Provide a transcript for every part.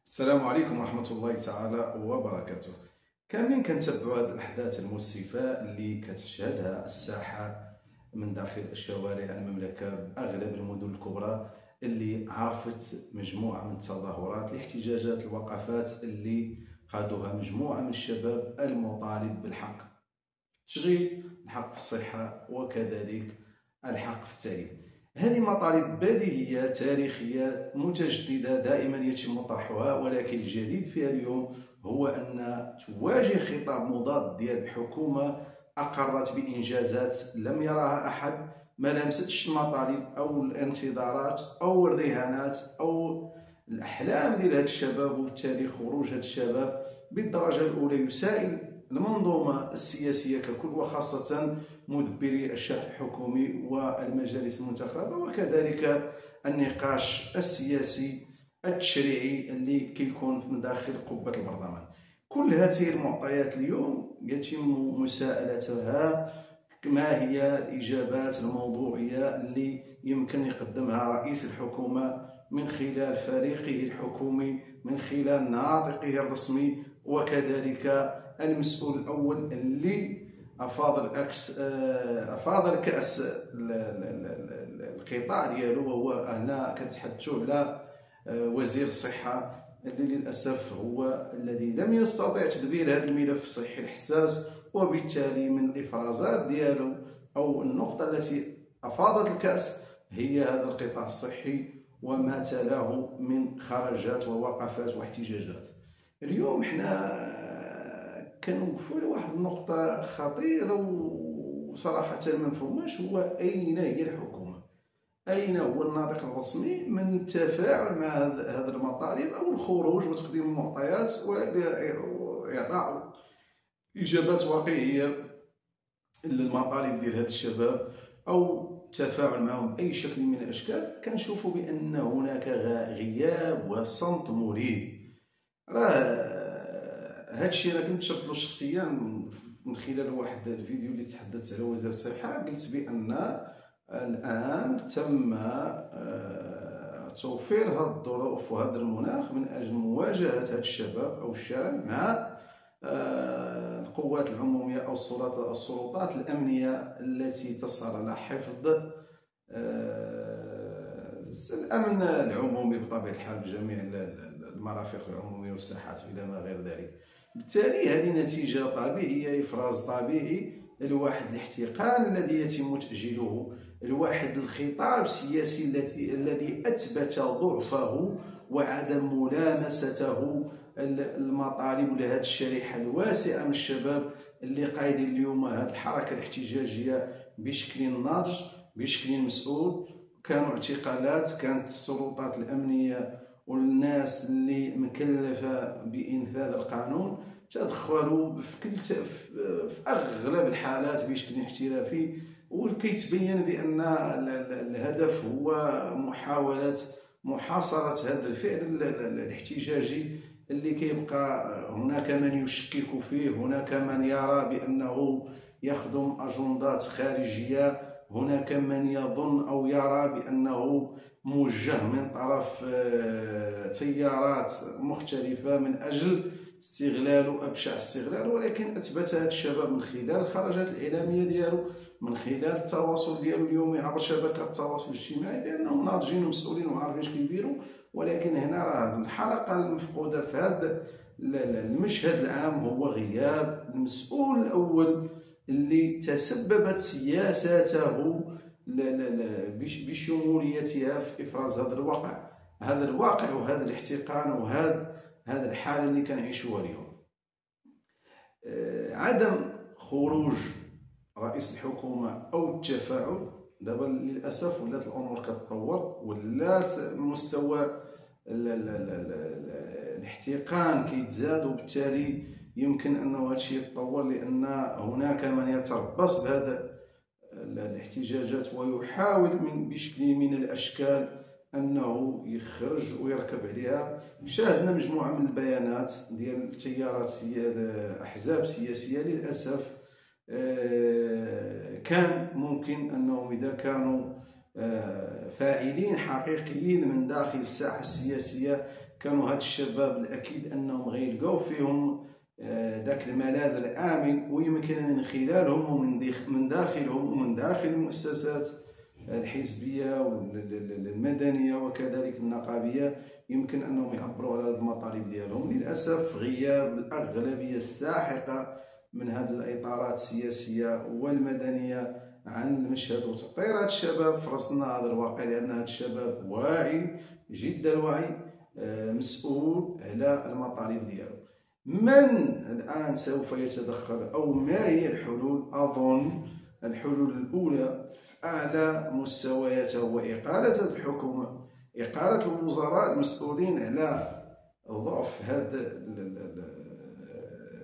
السلام عليكم ورحمة الله تعالى وبركاته. كاملين كنتبعوا هذه الأحداث المؤسفة اللي كتشهدها الساحة من داخل شوارع المملكة بأغلب المدن الكبرى، اللي عرفت مجموعة من التظاهرات، الاحتجاجات، الوقفات اللي قادوها مجموعة من الشباب المطالب بالحق في التشغيل، الحق في الصحة، وكذلك الحق في التعليم. هذه مطالب بديهية تاريخية متجددة دائما يتم طرحها، ولكن الجديد فيها اليوم هو أن تواجه خطاب مضاد ديال الحكومة أقرت بإنجازات لم يراها أحد، ما لمستش المطالب أو الانتظارات أو الرهانات أو الأحلام ديال هاد الشباب، وبالتالي خروج هاد الشباب بالدرجة الأولى يسائل المنظومة السياسية ككل، وخاصة مدبري الشأن الحكومي والمجالس المنتخبة، وكذلك النقاش السياسي التشريعي اللي كيكون من داخل قبة البرلمان. كل هذه المعطيات اليوم يتم مساءلتها، ما هي الإجابات الموضوعية اللي يمكن يقدمها رئيس الحكومة من خلال فريقه الحكومي، من خلال ناطقه الرسمي، وكذلك المسؤول الأول اللي افاض الكاس القطاع ديالو، وهو هنا كنتحدثوا على وزير الصحه، اللي للاسف هو الذي لم يستطع تدبير هذا الملف الصحي الحساس، وبالتالي من الافرازات ديالو او النقطه التي افاضت الكاس هي هذا القطاع الصحي وما تلاه من خرجات ووقفات واحتجاجات. اليوم حنا كنوقفوا على واحد النقطة خطيرة وصراحة ما مفهوماش، هو أين هي الحكومة؟ أين هو الناطق الرسمي من التفاعل مع هذه المطالب أو الخروج وتقديم المعطيات وإعطاء إجابات واقعية للمطالب ديال هاد الشباب أو التفاعل معهم بأي شكل من الأشكال؟ كنشوفوا بأن هناك غياب وصمت مريب. راه هادشي انا كنت شفت له شخصيا من خلال واحد الفيديو اللي تحدثت على وزير الصحه، قلت بان الان تم توفير هذه الظروف وهذا المناخ من اجل مواجهه هاد الشباب او الشارع مع القوات العموميه او السلطات الامنيه التي تسهر على حفظ الامن العمومي بطبيعه الحال بجميع المرافق العموميه والساحات الى ما غير ذلك. بالتالي هذه نتيجه طبيعيه، افراز طبيعي لواحد الاحتقان الذي يتم تاجيله، لواحد الخطاب السياسي الذي اثبت ضعفه وعدم ملامسته المطالب لهذه الشريحه الواسعه من الشباب اللي قايدين اليوم هذه الحركه الاحتجاجيه بشكل ناضج، بشكل مسؤول. كانوا اعتقالات، كانت السلطات الامنيه والناس اللي مكلفه بانفاذ القانون تدخلوا في اغلب الحالات بشكل احترافي، وكيتبين بان الهدف هو محاوله محاصره هذا الفعل الاحتجاجي اللي كيبقى هناك من يشكك فيه، هناك من يرى بانه يخدم اجندات خارجيه، هناك من يظن أو يرى بأنه موجه من طرف تيارات مختلفة من أجل استغلال أبشع استغلال. ولكن أثبت هذا الشباب من خلال الخرجات الإعلامية ديالو، من خلال التواصل ديالو اليومي عبر شبكات التواصل الاجتماعي، بأنهم ناضجين ومسؤولين وعارفين اش كيديروا. ولكن هنا راه الحلقة المفقودة في هذا المشهد العام هو غياب المسؤول الأول اللي تسببت سياساته بشموليتها في افراز هذا الواقع وهذا الاحتقان وهذا الحاله اللي كنعيشوها اليوم. عدم خروج رئيس الحكومه او التفاعل، دابا للاسف ولات الامور كتطور، ولات مستوى الاحتقان كيتزاد، وبالتالي يمكن انه هادشي يتطور، لان هناك من يتربص بهذا الاحتجاجات ويحاول بشكل من الاشكال انه يخرج ويركب عليها. شاهدنا مجموعه من البيانات ديال تيارات احزاب سياسيه للاسف كان ممكن انهم اذا كانوا فاعلين حقيقيين من داخل الساحه السياسيه كانوا هاد الشباب الأكيد أنهم غيلقاو فيهم ذاك الملاذ الآمن، ويمكن من خلالهم ومن داخلهم ومن داخل المؤسسات الحزبية والمدنية وكذلك النقابية يمكن أنهم يعبروا على المطالب ديالهم. للأسف غياب الأغلبية الساحقة من هذه الإطارات السياسية والمدنية عن المشهد وتأطير هذا الشباب في رصدنا هذا الواقع، لأن هذا الشباب واعي جد الوعي، مسؤول على المطالب ديالو. من الآن سوف يتدخل أو ما هي الحلول؟ أظن الحلول الأولى أعلى مستوياتها هو إقالة الحكومة، إقالة الوزراء المسؤولين على ضعف هذه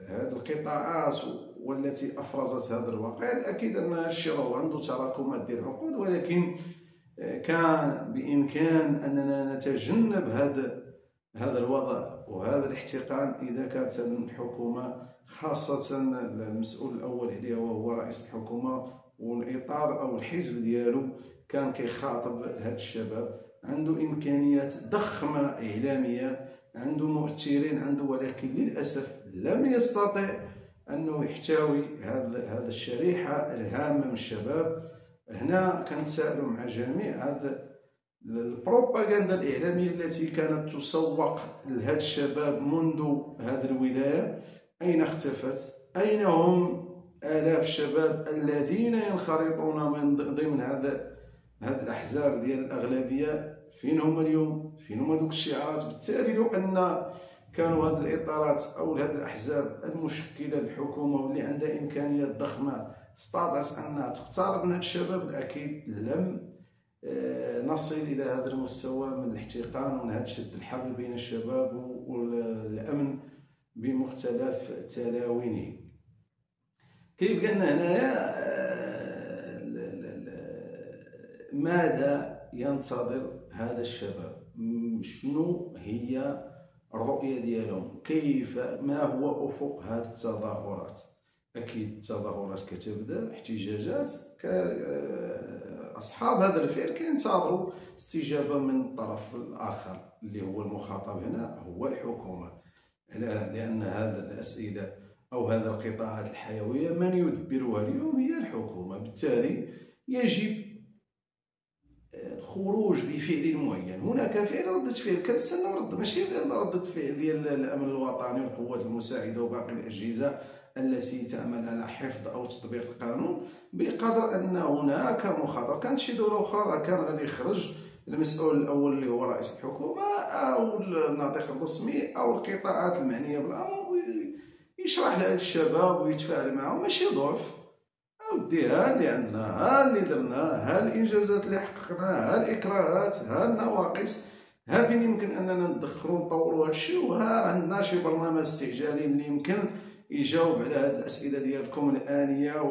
القطاعات والتي أفرزت هذا الواقع. الأكيد أن الشيء عنده تراكمات ديال العقود، ولكن كان بإمكان أننا نتجنب هذا الوضع وهذا الاحتقان إذا كانت الحكومة، خاصة المسؤول الأول عليها وهو رئيس الحكومة والإطار أو الحزب ديالو، كان كيخاطب هاد الشباب، عنده إمكانيات ضخمة إعلامية، عنده مؤثرين عنده، ولكن للأسف لم يستطع أنه يحتوي هذا الشريحة الهامة من الشباب. هنا كنتسائلوا مع جميع هذا البروباغندا الإعلامية التي كانت تسوق لهذا الشباب منذ هذه الولاية، أين اختفت؟ أين هم آلاف الشباب الذين ينخرطون من ضمن هذه الأحزاب ديال الأغلبية؟ فين هم اليوم؟ فين هم دوك الشعارات؟ بالتالي لو أن كانوا هذه الإطارات أو هذه الأحزاب المشكلة الحكومة واللي عندها إمكانيات ضخمة استطاعت أنها تقترب من هذا الشباب، الأكيد لم نصل إلى هذا المستوى من الاحتقان ومن هذا شد الحبل بين الشباب والأمن بمختلف تلاوينه. كيبقى لنا هنايا ماذا ينتظر هذا الشباب؟ شنو هي الرؤية ديالهم؟ ما هو أفق هذه التظاهرات؟ أكيد التظاهرات كتبدا احتجاجات، أصحاب هذا الفعل كينتظروا استجابة من الطرف الآخر اللي هو المخاطب هنا هو الحكومة، لأن هذه الأسئلة أو هذه القطاعات الحيوية من يدبرها اليوم هي الحكومة. بالتالي يجب الخروج بفعل معين. هناك فعل ردة فعل كنستناو رد، ماشي ردة فعل ديال الأمن الوطني والقوات المساعدة وباقي الأجهزة التي تعمل على حفظ أو تطبيق القانون، بقدر أن هناك مخاطرة. كانت شي دولة أخرى كان غادي يخرج المسؤول الأول اللي هو رئيس الحكومة أو الناطق الرسمي أو القطاعات المعنية بالأمر ويشرح لهاد الشباب ويتفاعل معهم، ماشي ضعف. أودي ها اللي عندنا، ها اللي درنا، ها الإنجازات اللي حققناها، ها الإكراهات، ها النواقص، ها فين يمكن أننا ندخلوا نطوروا هادشي، وها عندنا شي برنامج استعجالي اللي يمكن يجاوب على هاد الأسئلة ديالكم الآنية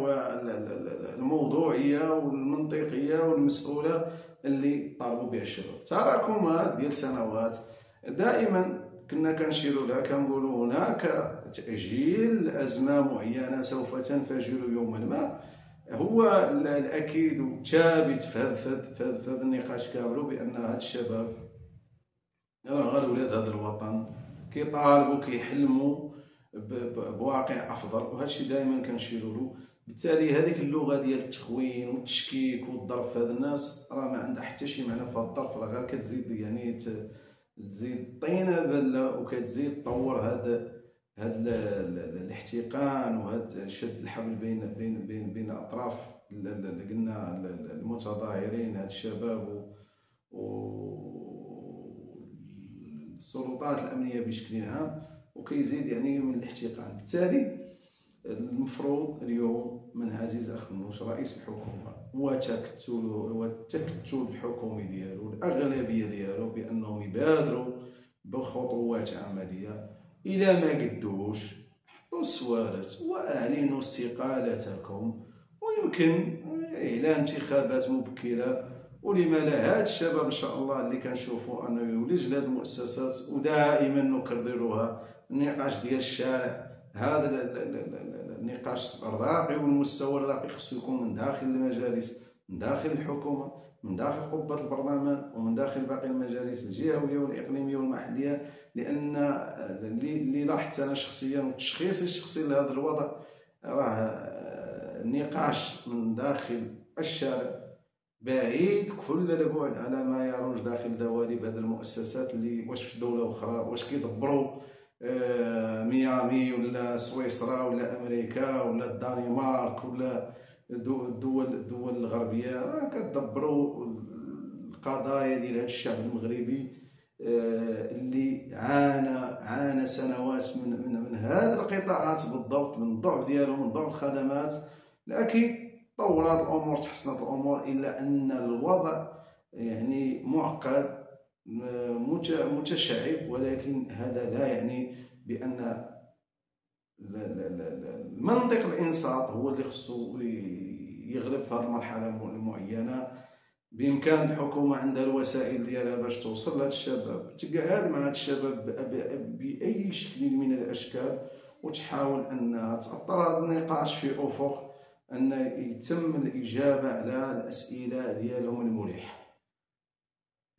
والموضوعية والمنطقية والمسؤولة اللي طالبوا بها الشباب. تراكمات ديال سنوات دائما كنا كنشيروا لها، كنقولوا هناك تأجيل الأزمة معينة سوف تنفجر يوما ما. هو الأكيد وثابت في هذا النقاش كامل بأن هاد الشباب راه ولاد هذا الوطن كيطالبوا كيحلموا بواقع افضل، وهذا الشيء دائما كنشيروا له. بالتالي هذيك اللغه ديال التخوين والتشكيك والضرب في هاد الناس راه ما عندها حتى شي معنى في هاد الضرب، راه غير كتزيد يعني تزيد طينه بله وكتزيد تطور هذا الاحتقان وهذا شد الحبل بين اطراف قلنا المتظاهرين هاد الشباب والسلطات الامنيه بشكل عام، وكيزيد يعني من الاحتقان. بالتالي المفروض اليوم من عزيز اخ منوش رئيس الحكومه والتكتل الحكومي ديالو الاغلبيه ديالو بانهم يبادروا بخطوات عمليه. الى ما قدوش حطوا السوالات واعلنوا استقالتكم، ويمكن اعلان انتخابات مبكره. ولما لا هاد الشباب ان شاء الله اللي كنشوفوا انه يولج لهاد المؤسسات، ودائما نكرروها النقاش ديال الشارع، هذا النقاش الراقي والمستوى الراقي خصو يكون من داخل المجالس، من داخل الحكومه. من داخل قبة البرلمان ومن داخل باقي المجالس الجهوية والإقليمية والمحلية. لأن اللي لاحظت أنا شخصيا وتشخيصي الشخصي لهذا الوضع راه النقاش من داخل الشارع بعيد كل البعد على ما يروج داخل دواليب هذه المؤسسات، اللي واش في دولة أخرى، واش كيدبروا ميامي ولا سويسرا ولا أمريكا ولا الدنمارك ولا الدول الغربية، كتدبروا القضايا ديال هذا الشعب المغربي اللي عانى سنوات من هذه القطاعات بالضبط، من الضعف ديالهم، من ضعف الخدمات. لكن طورت الامور، تحسنت الامور، الا ان الوضع يعني معقد متشعب. ولكن هذا لا يعني بان المنطق الانصات هو اللي خصو يغلب في هذه المرحله المعينه. بامكان الحكومه عندها الوسائل ديالها باش توصل لهذا الشباب، تقعد مع هذا الشباب باي شكل من الاشكال، وتحاول انها تاطر هذا النقاش في افق ان يتم الاجابه على الاسئله ديالهم الملحه.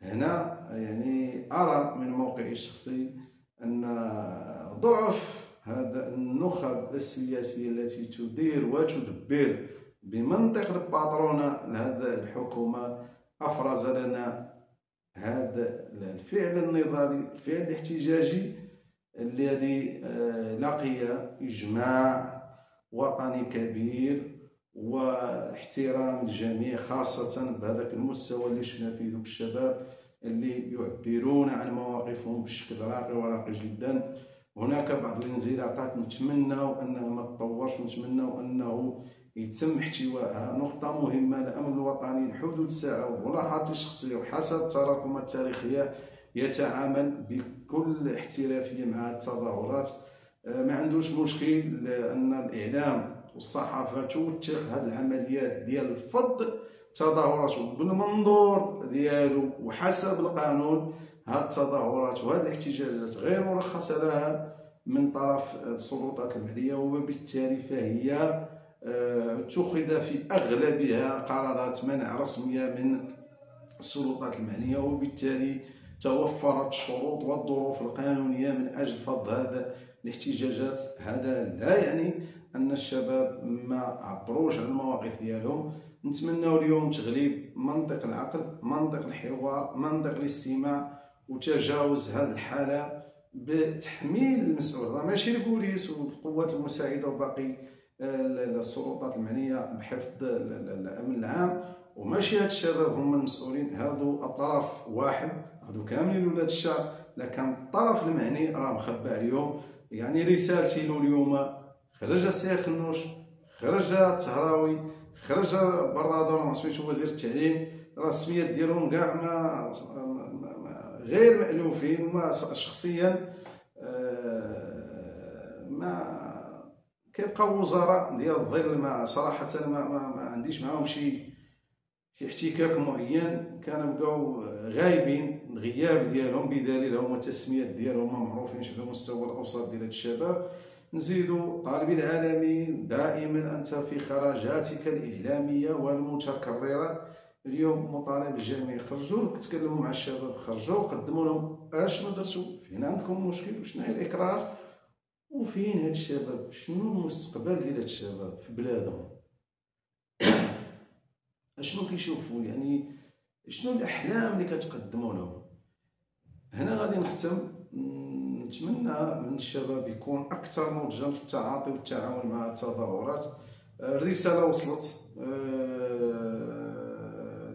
هنا يعني ارى من موقعي الشخصي ان ضعف هذا النخب السياسيه التي تدير وتدبر بمنطق الباترونة لهذا الحكومة أفرز لنا هذا الفعل النضالي، الفعل الاحتجاجي الذي لقي إجماع وطني كبير واحترام الجميع، خاصة بهذاك المستوى اللي شفنا فيه ذوك الشباب اللي يعبرون عن مواقفهم بشكل راقي وراقي جدا. هناك بعض الانزلاقات نتمنى انها ما تطورش، ونتمنى انه يتم احتوائها. نقطة مهمة، الأمن الوطني لحدود ساعة وملاحظتي الشخصية وحسب التراكمات التاريخية يتعامل بكل احترافية مع التظاهرات. ما عندوش مشكل أن الإعلام والصحافة توثق هذه العمليات ديال الفض التظاهرات بالمنظور ديالو وحسب القانون. هذه التظاهرات وهذه الاحتجاجات غير مرخصة لها من طرف السلطات المعنية، وبالتالي فهي اتخذ في أغلبها قرارات منع رسمية من السلطات المعنية، وبالتالي توفرت الشروط والظروف القانونية من أجل فض هذا الاحتجاجات. هذا لا يعني أن الشباب ما عبروش على المواقف ديالهم. نتمنى اليوم تغليب منطق العقل، منطق الحوار، منطق الاستماع، وتجاوز هذه الحالة بتحميل المسؤول. راه ماشي البوليس والقوات المساعدة وباقي السلطات المعنيه بحفظ الامن العام، وماشي هاد الشباب هما المسؤولين. هادو الطرف واحد، هادو كاملين ولاد الشعب، لكن الطرف المعني راه مخبى عليهم. يعني رسالتي له اليوم: خرج السي خنوش، خرج التهراوي، خرج برادور مع سميتو وزير التعليم، راه السميات ديالهم كاع غير مألوفين، وما شخصيا ما كيبقاو وزراء ديال الظل. ما صراحه ما عنديش معاهم شي احتكاك معين، كانوا بقاو غايبين الغياب ديالهم، بدليل هما التسميات ديالهم ما معروفينش على المستوى الاوسط ديال هاد الشباب. نزيدو طالبي العالمي، دائما انت في خرجاتك الاعلاميه والمتكرره. اليوم مطالب الجميع، خرجوا تكلموا مع الشباب، خرجوا قدموا لهم اشنو درتوا، فين عندكم مشكل، وشنو هي الاكراه، وفين هاد الشباب، شنو المستقبل ديال هاد الشباب في بلادهم، اشنو كيشوفوا، يعني شنو الاحلام اللي كتقدموا لهم. هنا غادي نختم. نتمنى من الشباب يكون اكثر نضجا في التعاطي والتعاون مع التظاهرات. الرساله وصلت،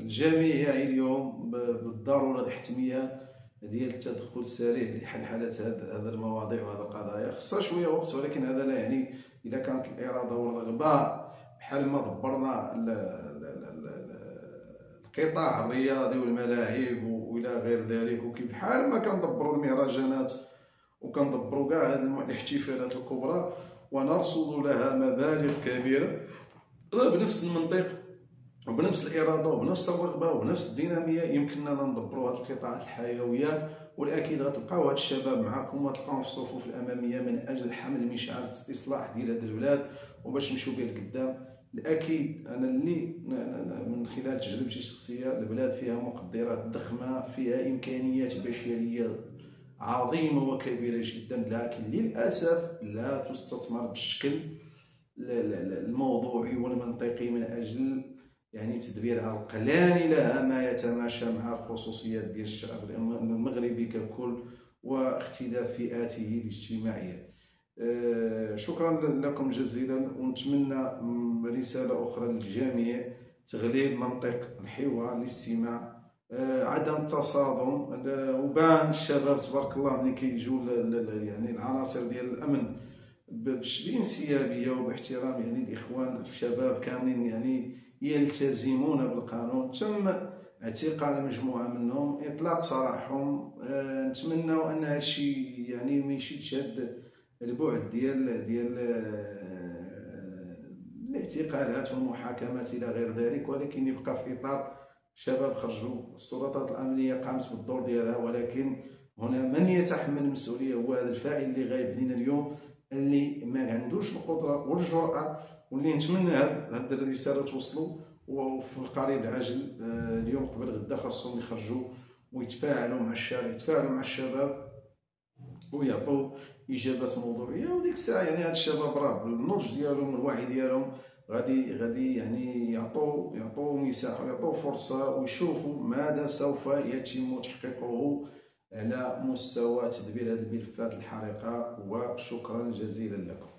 الجميع يعي اليوم بالضروره الحتميه ديال التدخل السريع لحل هذه المواضيع وهذه القضايا. خصها شويه وقت، ولكن هذا لا يعني اذا كانت الاراده والرغبه بحال ما دبرنا القطاع الرياضي والملاعب والى غير ذلك، بحال ما كندبروا المهرجانات وكندبروا كاع هذه الاحتفالات الكبرى ونرصد لها مبالغ كبيره، بنفس المنطق وبنفس الاراده وبنفس الرغبه وبنفس الديناميه يمكننا ندبروا هذه القطاعات الحيويه. والاكيد غتلقاو هاد الشباب معكم وتلقاوهم في الصفوف الاماميه من اجل حمل مشعل الاصلاح ديال هذه البلاد وباش نمشيو بها لقدام. الأكيد أنا اللي من خلال تجربتي الشخصية، البلاد فيها مقدرات ضخمة، فيها إمكانيات بشرية عظيمة وكبيرة جدا، لكن للأسف لا تستثمر بالشكل الموضوعي والمنطقي من أجل يعني تدبيرها القلال لها ما يتماشى مع الخصوصيات ديال الشعب المغربي ككل واختلاف فئاته الاجتماعية. شكرا لكم جزيلا، ونتمنى رسالة أخرى للجميع: تغليب منطق الحوار، الاستماع، عدم التصادم. وبان الشباب تبارك الله ملي كيجيو يعني العناصر ديال الأمن بانسيابيه وباحترام يعني الاخوان الشباب كاملين يعني يلتزمون بالقانون، تم اعتقال مجموعه منهم، اطلاق سراحهم. نتمنوا ان هذا الشيء يعني ما يشدش هذا البعد ديال الاعتقالات والمحاكمات الى غير ذلك، ولكن يبقى في اطار شباب خرجوا، السلطات الامنيه قامت بالدور ديالها، ولكن هنا من يتحمل المسؤوليه هو هذا الفاعل اللي غايب علينا اليوم، اللي ما عندوش القدره والجرأه، واللي نتمنى هاد الرساله توصلوا، وفي القريب العاجل اليوم قبل غدا خاصهم يخرجوا ويتفاعلوا مع الشارع، يتفاعلوا مع الشباب ويعطوا اجابات موضوعيه. وديك الساعه يعني هاد الشباب راه بالنضج ديالهم والوعي ديالهم غادي يعني يعطوا مساحه ويعطوا فرصه ويشوفوا ماذا سوف يتم تحقيقه على مستوى تدبير هذه الملفات الحارقه. وشكرا جزيلا لكم.